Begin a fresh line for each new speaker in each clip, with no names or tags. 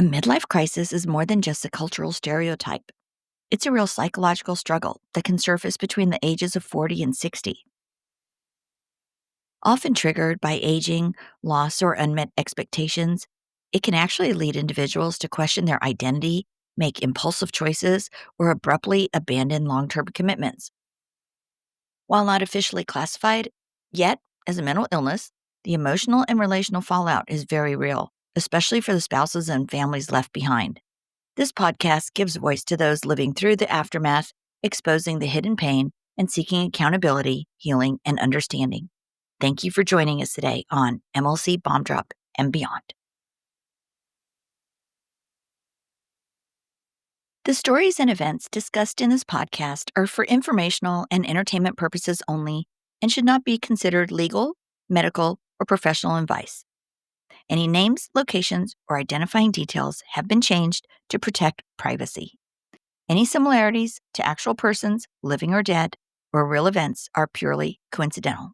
A midlife crisis is more than just a cultural stereotype. It's a real psychological struggle that can surface between the ages of 40 and 60. Often triggered by aging, loss, or unmet expectations, it can actually lead individuals to question their identity, make impulsive choices, or abruptly abandon long term commitments. While not officially classified yet as a mental illness, the emotional and relational fallout is very real, especially for the spouses and families left behind. This podcast gives voice to those living through the aftermath, exposing the hidden pain and seeking accountability, healing, and understanding. Thank you for joining us today on MLC Bomb Drop and Beyond. The stories and events discussed in this podcast are for informational and entertainment purposes only and should not be considered legal, medical, or professional advice. Any names, locations, or identifying details have been changed to protect privacy. Any similarities to actual persons, living or dead, or real events are purely coincidental.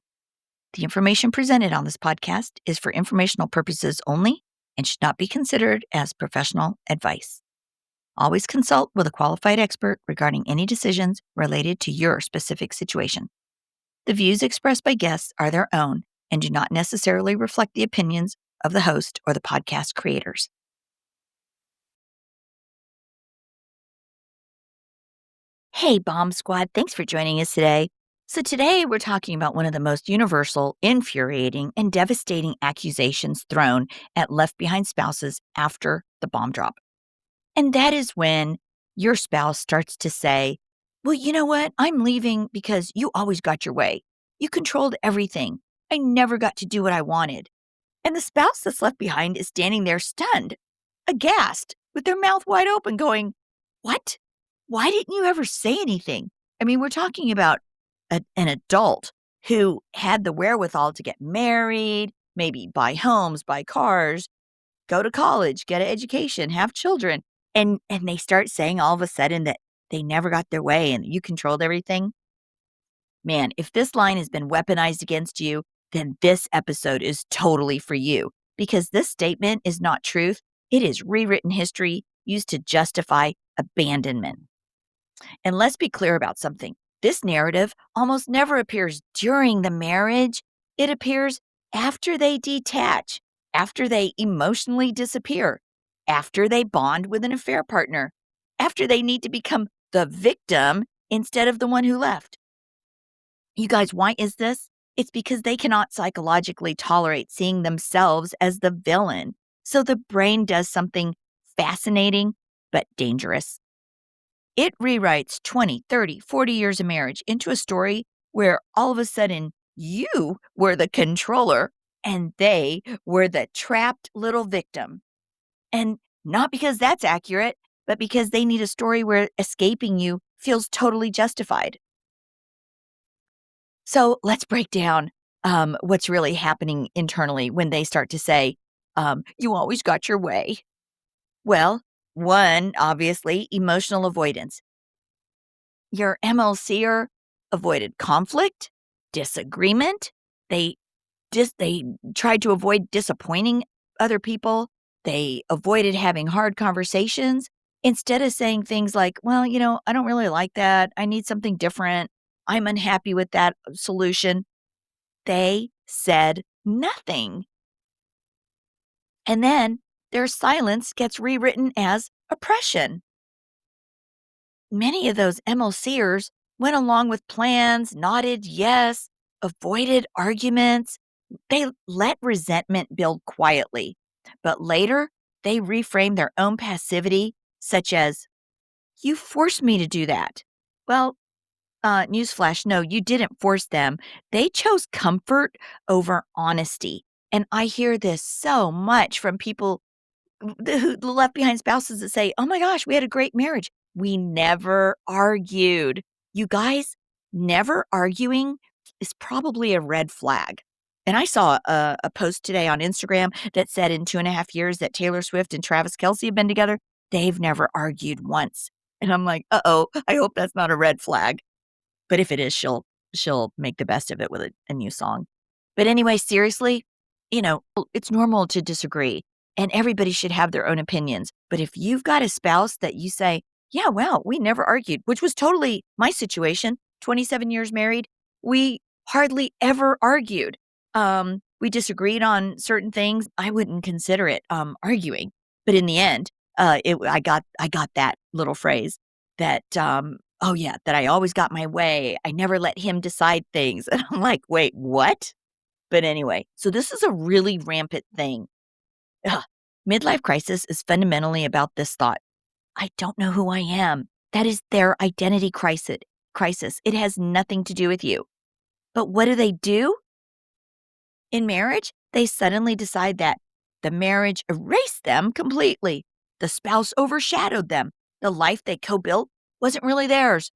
The information presented on this podcast is for informational purposes only and should not be considered as professional advice. Always consult with a qualified expert regarding any decisions related to your specific situation. The views expressed by guests are their own and do not necessarily reflect the opinions of the host or the podcast creators. Hey, Bomb Squad, thanks for joining us today. So today we're talking about one of the most universal, infuriating, and devastating accusations thrown at left behind spouses after the bomb drop. And that is when your spouse starts to say, well, you know what? I'm leaving because you always got your way. You controlled everything. I never got to do what I wanted. And the spouse that's left behind is standing there stunned, aghast, with their mouth wide open, going, what? Why didn't you ever say anything? I mean, we're talking about an adult who had the wherewithal to get married, maybe buy homes, buy cars, go to college, get an education, have children. And they start saying all of a sudden that they never got their way and you controlled everything. Man, if this line has been weaponized against you, then this episode is totally for you because this statement is not truth. It is rewritten history used to justify abandonment. And let's be clear about something. This narrative almost never appears during the marriage. It appears after they detach, after they emotionally disappear, after they bond with an affair partner, after they need to become the victim instead of the one who left. You guys, why is this? It's because they cannot psychologically tolerate seeing themselves as the villain. So the brain does something fascinating but dangerous. It rewrites 20, 30, 40 years of marriage into a story where all of a sudden you were the controller and they were the trapped little victim. And not because that's accurate, but because they need a story where escaping you feels totally justified. So let's break down what's really happening internally when they start to say, you always got your way. Well, one, obviously, emotional avoidance. Your MLCer avoided conflict, disagreement. They tried to avoid disappointing other people. They avoided having hard conversations instead of saying things like, well, I don't really like that. I need something different. I'm unhappy with that solution. They said nothing. And then their silence gets rewritten as oppression. Many of those MLCers went along with plans, nodded yes, avoided arguments. They let resentment build quietly, but later they reframe their own passivity, such as, you forced me to do that. Well, newsflash, no, you didn't force them. They chose comfort over honesty. And I hear this so much from people the left behind spouses that say, oh my gosh, we had a great marriage. We never argued. You guys, never arguing is probably a red flag. And I saw a post today on Instagram that said in 2.5 years that Taylor Swift and Travis Kelce have been together, they've never argued once. And I'm like, uh-oh, I hope that's not a red flag. But if it is, she'll make the best of it with a new song. But anyway, seriously, it's normal to disagree. and everybody should have their own opinions. But if you've got a spouse that you say, yeah, wow, we never argued, which was totally my situation, 27 years married, we hardly ever argued. We disagreed on certain things. I wouldn't consider it arguing, but in the end, I got that little phrase that oh yeah, that I always got my way. I never let him decide things, and I'm like, wait, what? But anyway, so this is a really rampant thing. Ugh. Midlife crisis is fundamentally about this thought: I don't know who I am. That is their identity crisis. It has nothing to do with you. But what do? In marriage, they suddenly decide that the marriage erased them completely. The spouse overshadowed them. The life they co built wasn't really theirs.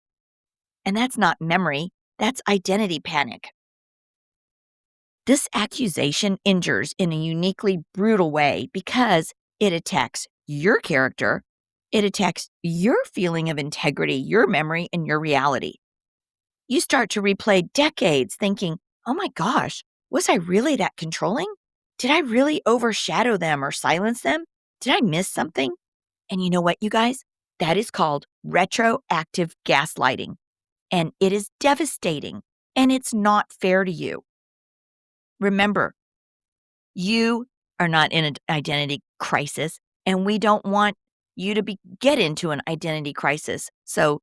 And that's not memory, that's identity panic. This accusation injures in a uniquely brutal way because it attacks your character, it attacks your feeling of integrity, your memory, and your reality. You start to replay decades thinking, oh my gosh, was I really that controlling? Did I really overshadow them or silence them? Did I miss something? And you know what, you guys? That is called retroactive gaslighting. And it is devastating. And it's not fair to you. Remember, you are not in an identity crisis, and we don't want you to get into an identity crisis. So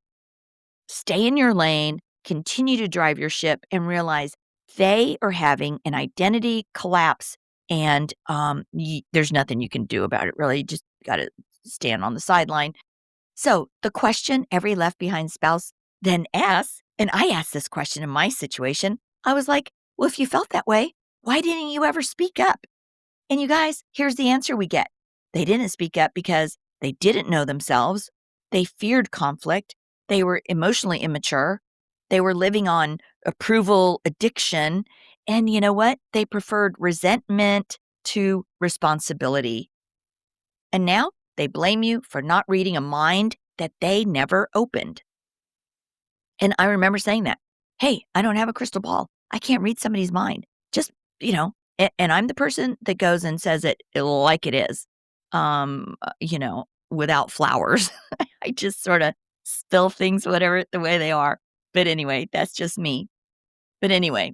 stay in your lane, continue to drive your ship, and realize they are having an identity collapse, and there's nothing you can do about it, really. You just got to stand on the sideline. So, the question every left behind spouse then asks, and I asked this question in my situation, I was like, well, if you felt that way, why didn't you ever speak up? And you guys, here's the answer we get. They didn't speak up because they didn't know themselves. They feared conflict. They were emotionally immature. They were living on approval addiction. And you know what? They preferred resentment to responsibility. And now they blame you for not reading a mind that they never opened. And I remember saying that, hey, I don't have a crystal ball. I can't read somebody's mind. Just, and I'm the person that goes and says it like it is, without flowers. I just sort of spill things, whatever, the way they are. But anyway, that's just me. But anyway,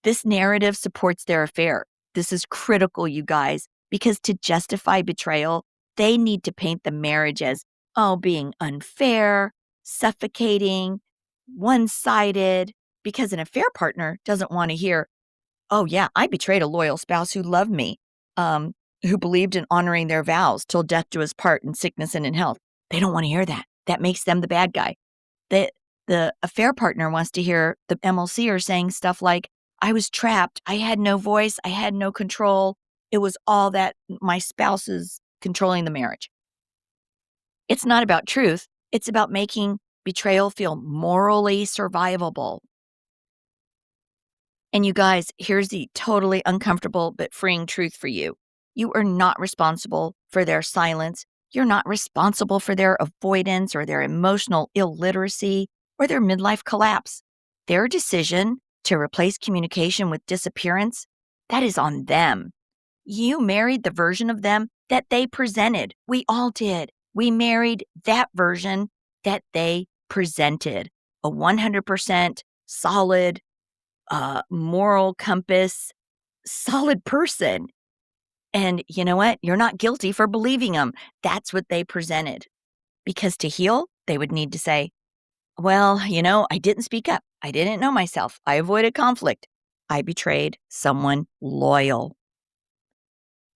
this narrative supports their affair. This is critical, you guys, because to justify betrayal, they need to paint the marriage as, oh, being unfair, suffocating, one sided, because an affair partner doesn't want to hear, oh, yeah, I betrayed a loyal spouse who loved me, who believed in honoring their vows till death do us part in sickness and in health. They don't want to hear that. That makes them the bad guy. The affair partner wants to hear the MLCer saying stuff like, I was trapped. I had no voice. I had no control. It was all that my spouse is controlling the marriage. It's not about truth. It's about making betrayal feel morally survivable. And you guys, here's the totally uncomfortable but freeing truth for you. You are not responsible for their silence. You're not responsible for their avoidance or their emotional illiteracy or their midlife collapse. Their decision to replace communication with disappearance, that is on them. You married the version of them that they presented. We all did. We married that version that they presented. A 100% solid, moral compass, solid person. And you know what? You're not guilty for believing them. That's what they presented. Because to heal, they would need to say, well, I didn't speak up. I didn't know myself. I avoided conflict. I betrayed someone loyal.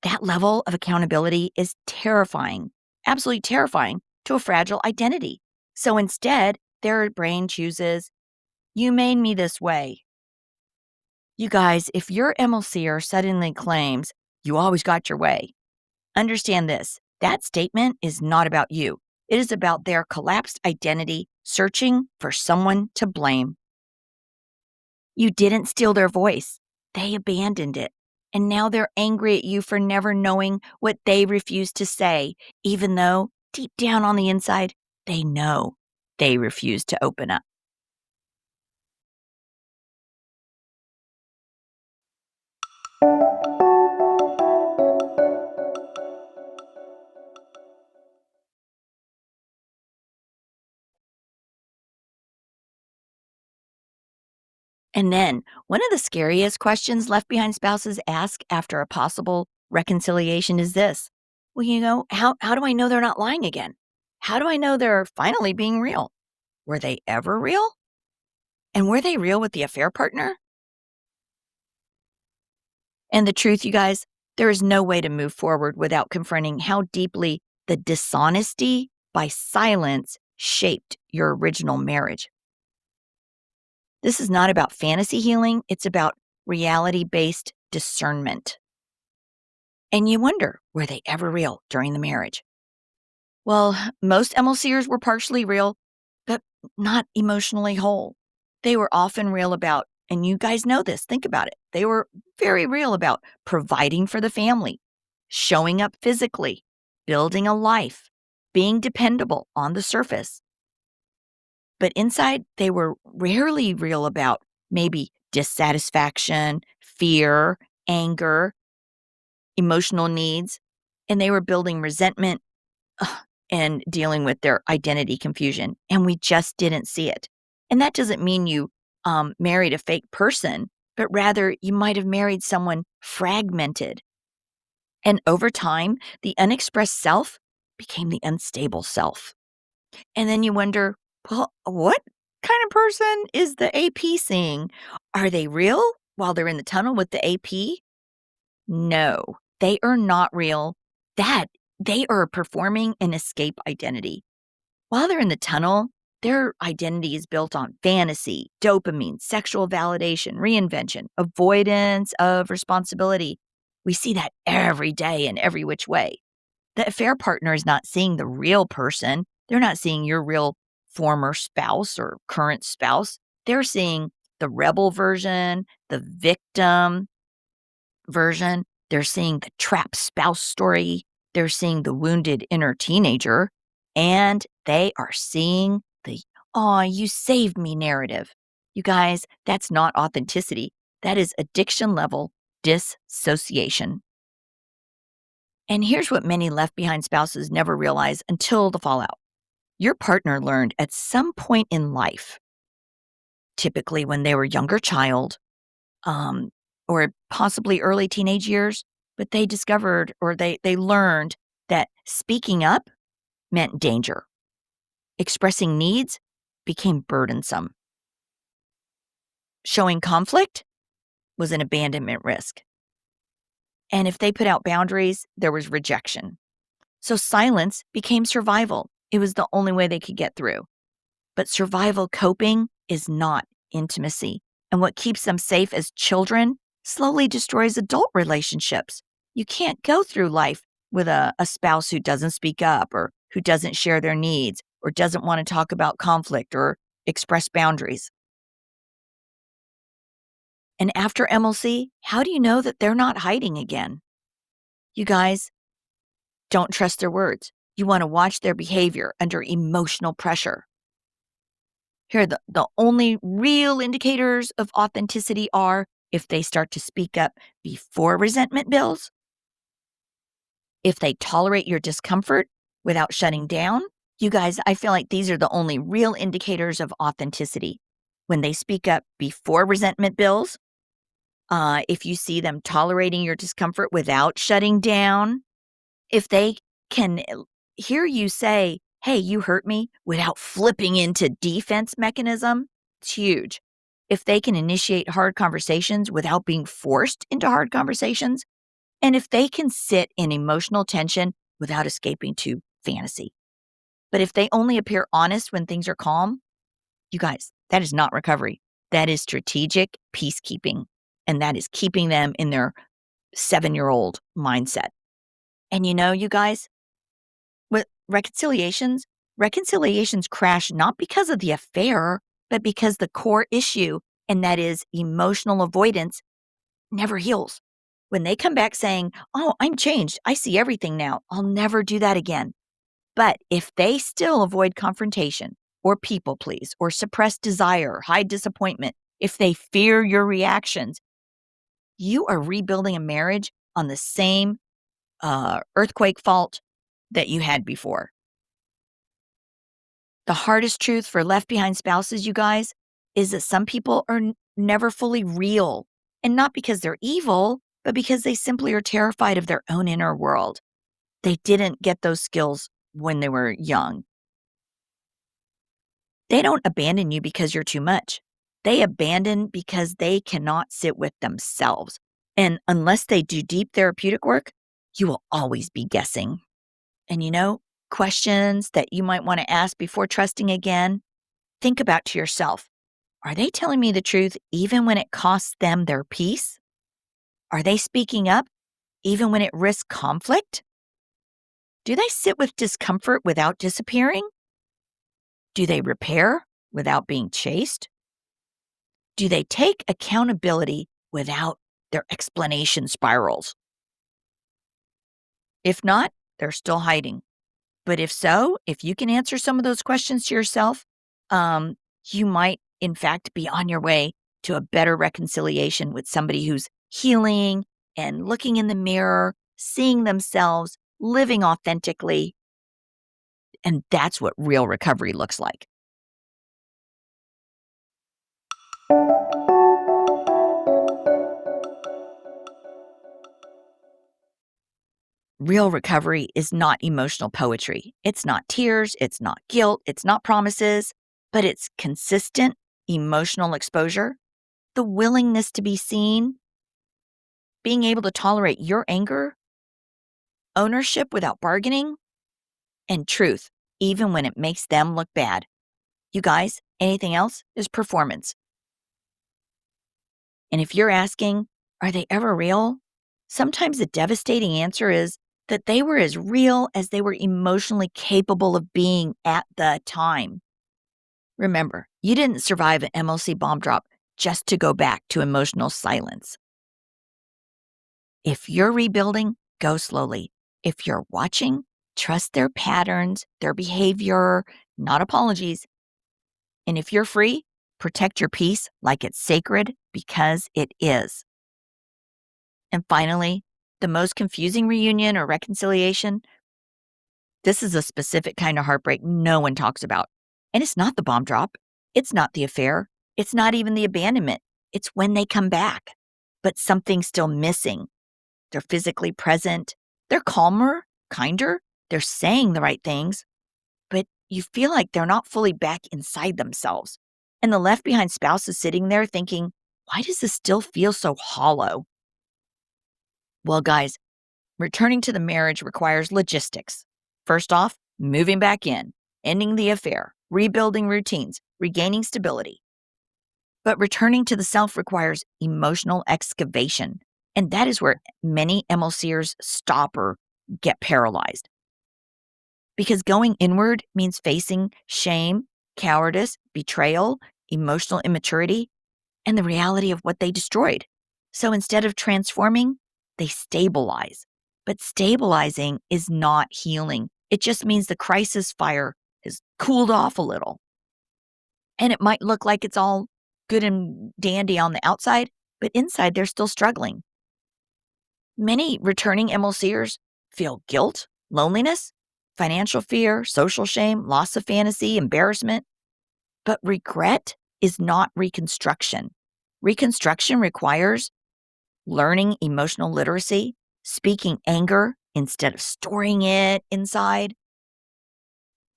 That level of accountability is terrifying, absolutely terrifying to a fragile identity. So instead, their brain chooses, you made me this way. You guys, if your MLCer suddenly claims you always got your way, understand this. That statement is not about you. It is about their collapsed identity searching for someone to blame. You didn't steal their voice. They abandoned it. And now they're angry at you for never knowing what they refused to say, even though deep down on the inside, they know they refused to open up. And then, one of the scariest questions left behind spouses ask after a possible reconciliation is this: well, how do I know they're not lying again? How do I know they're finally being real? Were they ever real? And were they real with the affair partner? And the truth, you guys, there is no way to move forward without confronting how deeply the dishonesty by silence shaped your original marriage. This is not about fantasy healing, it's about reality based discernment. And you wonder, were they ever real during the marriage? Well, most MLCers were partially real, but not emotionally whole. They were often real about, and you guys know this, think about it. They were very real about providing for the family, showing up physically, building a life, being dependable on the surface. But inside, they were rarely real about maybe dissatisfaction, fear, anger, emotional needs, and they were building resentment, ugh, and dealing with their identity confusion, and we just didn't see it. And that doesn't mean you married a fake person, but rather you might have married someone fragmented. And over time, the unexpressed self became the unstable self. And then you wonder, well, what kind of person is the AP seeing? Are they real while they're in the tunnel with the AP? No, they are not real. That they are performing an escape identity. While they're in the tunnel, their identity is built on fantasy, dopamine, sexual validation, reinvention, avoidance of responsibility. We see that every day in every which way. The affair partner is not seeing the real person. They're not seeing your real former spouse or current spouse. They're seeing the rebel version, the victim version. They're seeing the trapped spouse story. They're seeing the wounded inner teenager. And they are seeing the, "Aw, you saved me" narrative. You guys, that's not authenticity. That is addiction level dissociation. And here's what many left behind spouses never realize until the fallout. Your partner learned at some point in life, typically when they were younger child, um, or possibly early teenage years, but they discovered or they learned that speaking up meant danger. Expressing needs became burdensome. Showing conflict was an abandonment risk. And if they put out boundaries, there was rejection. So silence became survival. It was the only way they could get through. But survival coping is not intimacy. And what keeps them safe as children slowly destroys adult relationships. You can't go through life with a spouse who doesn't speak up or who doesn't share their needs or doesn't want to talk about conflict or express boundaries. And after MLC, how do you know that they're not hiding again? You guys, don't trust their words. You want to watch their behavior under emotional pressure. Here, the only real indicators of authenticity are if they start to speak up before resentment builds, if they tolerate your discomfort without shutting down. You guys, I feel like these are the only real indicators of authenticity. When they speak up before resentment builds, if you see them tolerating your discomfort without shutting down, if they can hear you say, "Hey, you hurt me," without flipping into defense mechanism, it's huge. If they can initiate hard conversations without being forced into hard conversations, and if they can sit in emotional tension without escaping to fantasy. But if they only appear honest when things are calm, you guys, that is not recovery. That is strategic peacekeeping. And that is keeping them in their 7-year-old mindset. And you guys, with reconciliations crash not because of the affair, but because the core issue, and that is emotional avoidance, never heals. When they come back saying, "Oh, I'm changed. I see everything now. I'll never do that again." But if they still avoid confrontation or people please or suppress desire, hide disappointment, if they fear your reactions, you are rebuilding a marriage on the same earthquake fault that you had before. The hardest truth for left behind spouses, you guys, is that some people are never fully real. And not because they're evil, but because they simply are terrified of their own inner world. They didn't get those skills when they were young. They don't abandon you because you're too much. They abandon because they cannot sit with themselves. And unless they do deep therapeutic work, you will always be guessing. And questions that you might want to ask before trusting again, think about to yourself. Are they telling me the truth even when it costs them their peace? Are they speaking up even when it risks conflict? Do they sit with discomfort without disappearing? Do they repair without being chased? Do they take accountability without their explanation spirals? If not, they're still hiding. But if so, if you can answer some of those questions to yourself, um, you might, in fact, be on your way to a better reconciliation with somebody who's healing and looking in the mirror, seeing themselves, living authentically. And that's what real recovery looks like. Real recovery is not emotional poetry. It's not tears, it's not guilt, it's not promises, but it's consistent emotional exposure, the willingness to be seen, being able to tolerate your anger, ownership without bargaining, and truth, even when it makes them look bad. You guys, anything else is performance. And if you're asking, are they ever real? Sometimes the devastating answer is that they were as real as they were emotionally capable of being at the time. Remember, you didn't survive an MLC bomb drop just to go back to emotional silence. If you're rebuilding, go slowly. If you're watching, trust their patterns, their behavior, not apologies. And if you're free, protect your peace like it's sacred because it is. And finally, the most confusing reunion or reconciliation, this is a specific kind of heartbreak no one talks about. And it's not the bomb drop. It's not the affair. It's not even the abandonment. It's when they come back, but something's still missing. They're physically present. They're calmer, kinder. They're saying the right things, but you feel like they're not fully back inside themselves. And the left behind spouse is sitting there thinking, why does this still feel so hollow? Well, guys, returning to the marriage requires logistics. First off, moving back in, ending the affair, rebuilding routines, regaining stability. But returning to the self requires emotional excavation. And that is where many MLCers stop or get paralyzed. Because going inward means facing shame, cowardice, betrayal, emotional immaturity, and the reality of what they destroyed. So instead of transforming, they stabilize. But stabilizing is not healing. It just means the crisis fire has cooled off a little. And it might look like it's all good and dandy on the outside, but inside they're still struggling. Many returning MLCers feel guilt, loneliness, financial fear, social shame, loss of fantasy, embarrassment. But regret is not reconstruction. Reconstruction requires learning emotional literacy, speaking anger instead of storing it inside,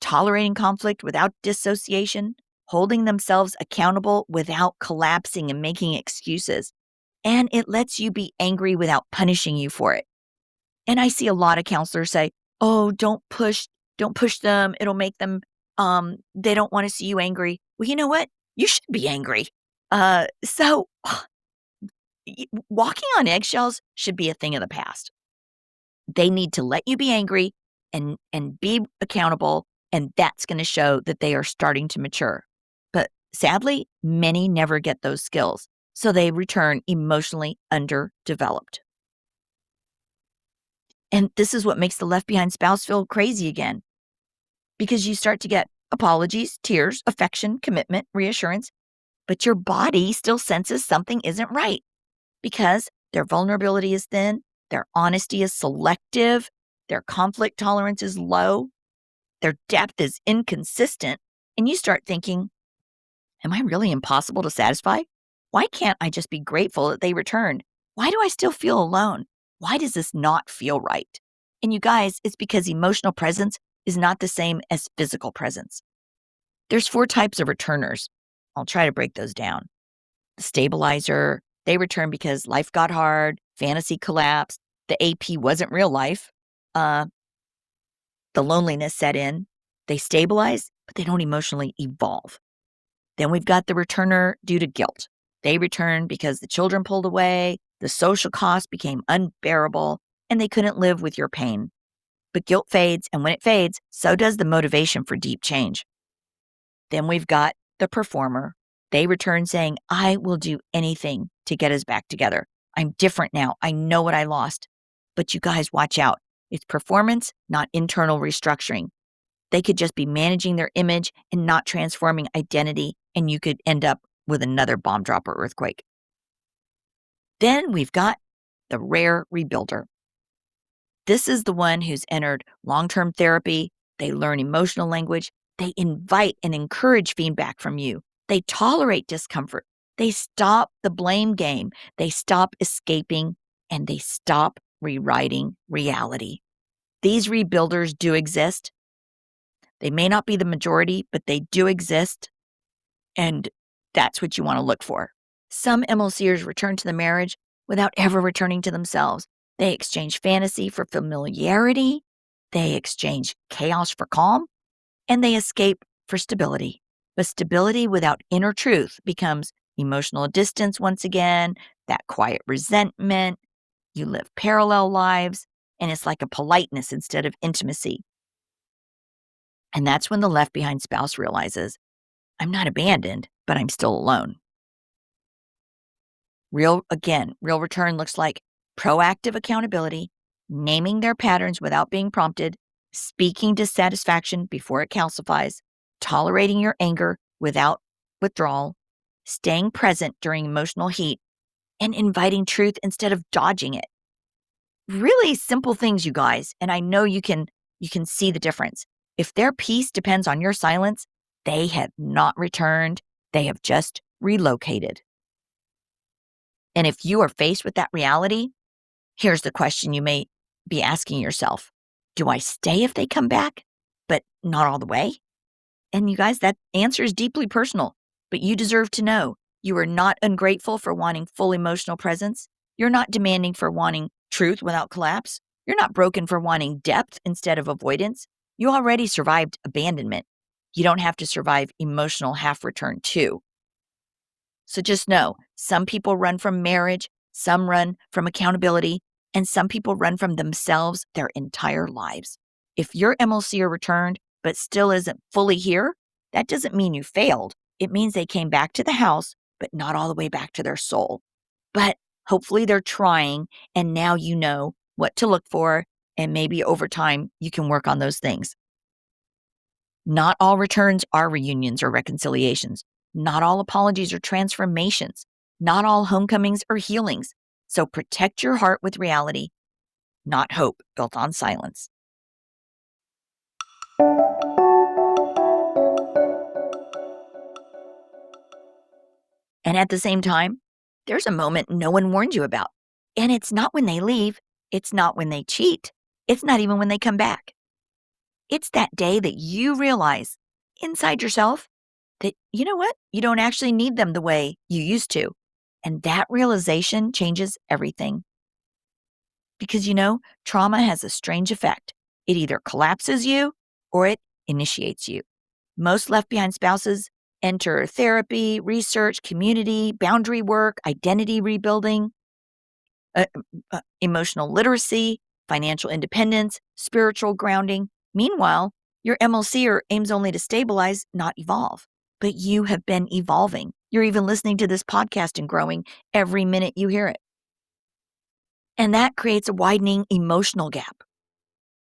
tolerating conflict without dissociation, holding themselves accountable without collapsing and making excuses. And it lets you be angry without punishing you for it. And I see a lot of counselors say, "Oh, don't push them. It'll make them they don't want to see you angry." Well, you know what? You should be angry. So walking on eggshells should be a thing of the past. They need to let you be angry and be accountable, and that's going to show that they are starting to mature. But sadly, many never get those skills, so they return emotionally underdeveloped. And this is what makes the left behind spouse feel crazy again, because you start to get apologies, tears, affection, commitment, reassurance, but your body still senses something isn't right because their vulnerability is thin, their honesty is selective, their conflict tolerance is low, their depth is inconsistent, and you start thinking, am I really impossible to satisfy? Why can't I just be grateful that they returned? Why do I still feel alone? Why does this not feel right? And you guys, it's because emotional presence is not the same as physical presence. There's 4 types of returners. I'll try to break those down. The stabilizer, they return because life got hard, fantasy collapsed, the AP wasn't real life, uh, the loneliness set in. They stabilize, but they don't emotionally evolve. Then we've got the returner due to guilt. They return because the children pulled away, the social cost became unbearable, and they couldn't live with your pain. But guilt fades, and when it fades, so does the motivation for deep change. Then we've got the performer. They return saying, I will do anything to get us back together. I'm different now. I know what I lost. But you guys, watch out. It's performance, not internal restructuring. They could just be managing their image and not transforming identity, and you could end up with another bomb drop or earthquake. Then we've got the rare rebuilder. This is the one who's entered long-term therapy. They learn emotional language. They invite and encourage feedback from you. They tolerate discomfort. They stop the blame game. They stop escaping, and they stop rewriting reality. These rebuilders do exist. They may not be the majority, but they do exist, and that's what you want to look for. Some MLCers return to the marriage without ever returning to themselves. They exchange fantasy for familiarity, they exchange chaos for calm, and they escape for stability. But stability without inner truth becomes emotional distance once again, that quiet resentment. You live parallel lives, and it's like a politeness instead of intimacy. And that's when the left behind spouse realizes, I'm not abandoned, but I'm still alone. Real return looks like proactive accountability, naming their patterns without being prompted, speaking dissatisfaction before it calcifies, tolerating your anger without withdrawal, staying present during emotional heat, and inviting truth instead of dodging it. Really simple things, you guys, and I know you can see the difference. If their peace depends on your silence, they have not returned. They have just relocated. And if you are faced with that reality, here's the question you may be asking yourself. Do I stay if they come back, but not all the way? And you guys, that answer is deeply personal, but you deserve to know you are not ungrateful for wanting full emotional presence. You're not demanding for wanting truth without collapse. You're not broken for wanting depth instead of avoidance. You already survived abandonment. You don't have to survive emotional half return too. So just know, some people run from marriage, some run from accountability, and some people run from themselves their entire lives. If your MLCer returned but still isn't fully here, that doesn't mean you failed. It means they came back to the house, but not all the way back to their soul. But hopefully they're trying, and now you know what to look for, and maybe over time you can work on those things. Not all returns are reunions or reconciliations. Not all apologies are transformations. Not all homecomings are healings. So protect your heart with reality, not hope built on silence. And at the same time, there's a moment no one warned you about. And it's not when they leave. It's not when they cheat. It's not even when they come back. It's that day that you realize inside yourself that, you know what? You don't actually need them the way you used to. And that realization changes everything. Because, trauma has a strange effect. It either collapses you or it initiates you. Most left behind spouses enter therapy, research, community, boundary work, identity rebuilding, emotional literacy, financial independence, spiritual grounding. Meanwhile, your MLCer aims only to stabilize, not evolve. But you have been evolving. You're even listening to this podcast and growing every minute you hear it. And that creates a widening emotional gap.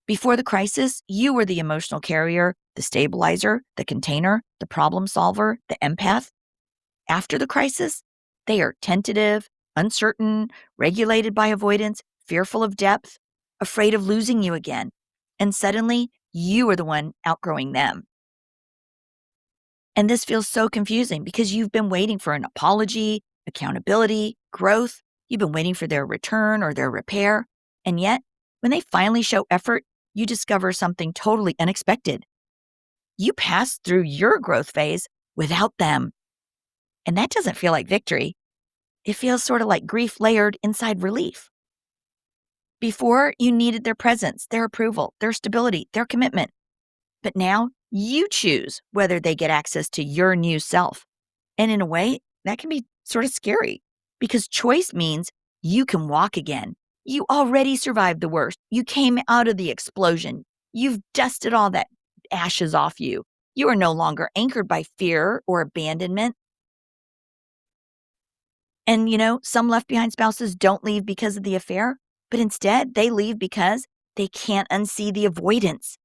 Before the crisis, you were the emotional carrier, the stabilizer, the container, the problem solver, the empath. After the crisis, they are tentative, uncertain, regulated by avoidance, fearful of depth, afraid of losing you again. And suddenly, you are the one outgrowing them. And this feels so confusing because you've been waiting for an apology, accountability, growth. You've been waiting for their return or their repair. And yet, when they finally show effort, you discover something totally unexpected. You pass through your growth phase without them. And that doesn't feel like victory. It feels sort of like grief layered inside relief. Before, you needed their presence, their approval, their stability, their commitment. But now you choose whether they get access to your new self. And in a way, that can be sort of scary because choice means you can walk again. You already survived the worst. You came out of the explosion. You've dusted all that ashes off you. You are no longer anchored by fear or abandonment. And, some left behind spouses don't leave because of the affair, but instead they leave because they can't unsee the avoidance.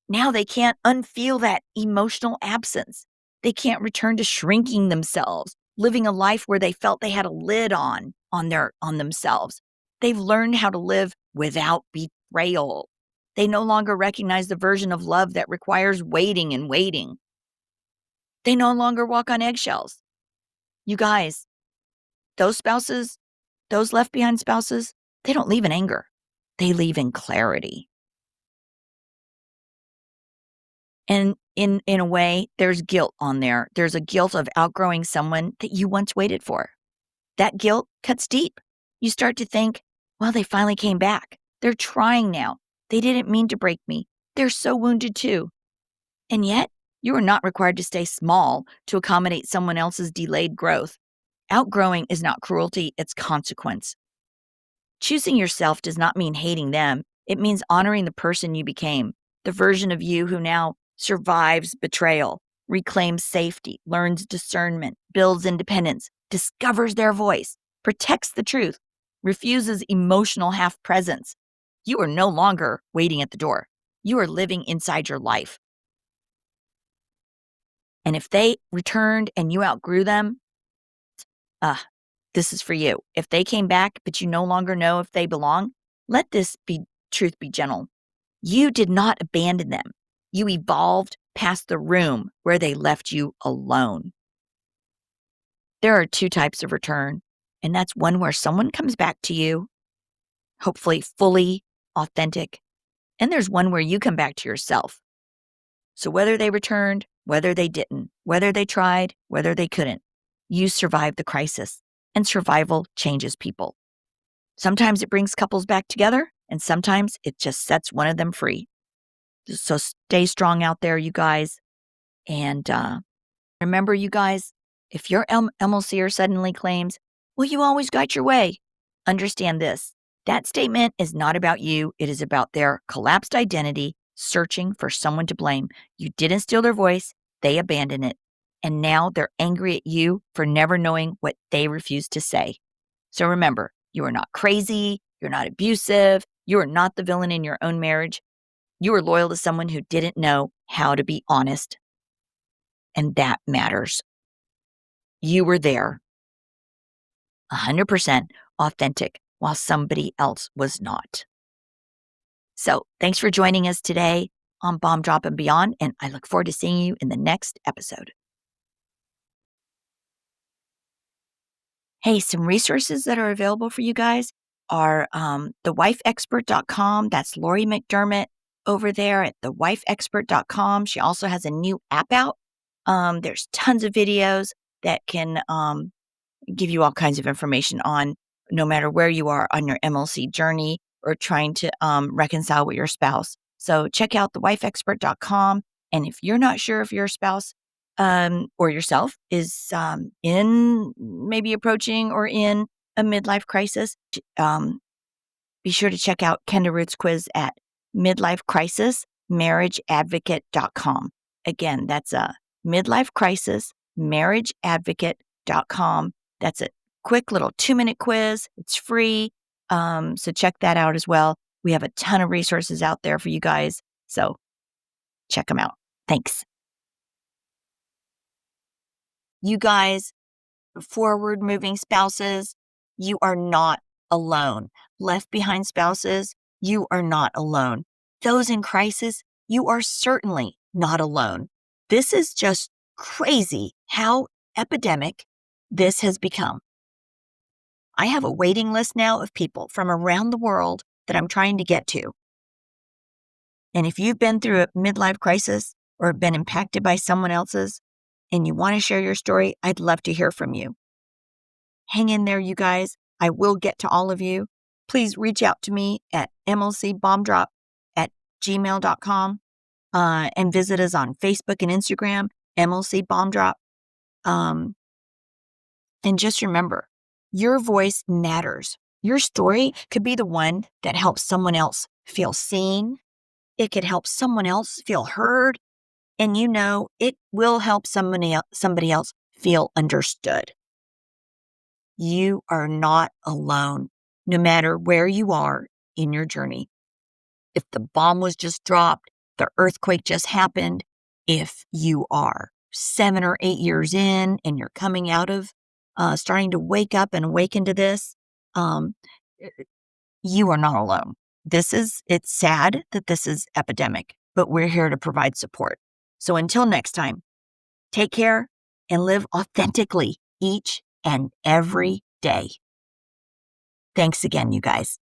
Now they can't unfeel that emotional absence. They can't return to shrinking themselves, living a life where they felt they had a lid on themselves. They've learned how to live without betrayal. They no longer recognize the version of love that requires waiting and waiting. They no longer walk on eggshells. You guys, those spouses, those left behind spouses, they don't leave in anger. They leave in clarity. And in a way, there's guilt on there. There's a guilt of outgrowing someone that you once waited for. That guilt cuts deep. You start to think, well, they finally came back. They're trying now. They didn't mean to break me. They're so wounded too. And yet, you are not required to stay small to accommodate someone else's delayed growth. Outgrowing is not cruelty, it's consequence. Choosing yourself does not mean hating them. It means honoring the person you became, the version of you who now survives betrayal, reclaims safety, learns discernment, builds independence, discovers their voice, protects the truth, refuses emotional half presence. You are no longer waiting at the door. You are living inside your life. And if they returned and you outgrew them, this is for you. If they came back, but you no longer know if they belong, let this truth be gentle. You did not abandon them. You evolved past the room where they left you alone. There are two types of return, and that's one where someone comes back to you, hopefully fully authentic, and there's one where you come back to yourself. So whether they returned, whether they didn't, whether they tried, whether they couldn't, you survived the crisis, and survival changes people. Sometimes it brings couples back together, and sometimes it just sets one of them free. So stay strong out there, you guys. And remember, you guys, if your MLCer suddenly claims, well, you always got your way, understand this. That statement is not about you. It is about their collapsed identity, searching for someone to blame. You didn't steal their voice. They abandoned it. And now they're angry at you for never knowing what they refused to say. So remember, you are not crazy. You're not abusive. You are not the villain in your own marriage. You are loyal to someone who didn't know how to be honest. And that matters. You were there, 100% authentic, while somebody else was not. So thanks for joining us today on Bomb Drop and Beyond, and I look forward to seeing you in the next episode. Hey, some resources that are available for you guys are thewifeexpert.com. That's Lori McDermott over there at thewifeexpert.com. She also has a new app out. There's tons of videos that can give you all kinds of information on no matter where you are on your MLC journey or trying to reconcile with your spouse. So check out thewifeexpert.com. And if you're not sure if your spouse or yourself is in maybe approaching or in a midlife crisis, be sure to check out Kenda Root's quiz at midlifecrisismarriageadvocate.com. Again, that's a midlifecrisismarriageadvocate.com. That's a quick little 2-minute quiz. It's free. So check that out as well. We have a ton of resources out there for you guys. So check them out. Thanks. You guys, forward moving spouses, you are not alone. Left behind spouses, you are not alone. Those in crisis, you are certainly not alone. This is just crazy how epidemic this has become. I have a waiting list now of people from around the world that I'm trying to get to. And if you've been through a midlife crisis or been impacted by someone else's and you want to share your story, I'd love to hear from you. Hang in there, you guys. I will get to all of you. Please reach out to me at mlcbombdrop@gmail.com and visit us on Facebook and Instagram, MLC Bomb Drop. And just remember, your voice matters. Your story could be the one that helps someone else feel seen. It could help someone else feel heard. And it will help somebody else feel understood. You are not alone, no matter where you are in your journey. If the bomb was just dropped, the earthquake just happened, if you are 7 or 8 years in and you're coming out of starting to wake up and awaken to this, um, you are not alone. It's sad that this is epidemic, but we're here to provide support. So until next time, take care and live authentically each and every day. Thanks again, you guys.